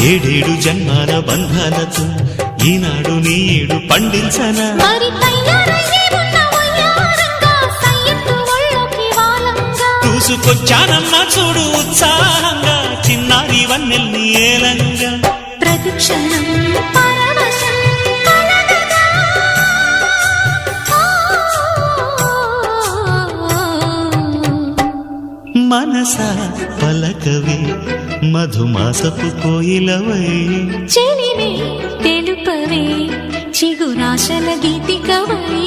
ఏడేడు జన్మాల బంధాలతో ఈనాడు నీడు పండించనా చూసుకొచ్చానమ్మా చూడు ఉత్సాహంగా చిన్నారి వన్నెల్ని ఏలంగా ప్రతిక్షణం మనసా పలకవే మధుమాసపు కోయిలవై చెలివే తెలుపవే చిగురాశల గీతికవై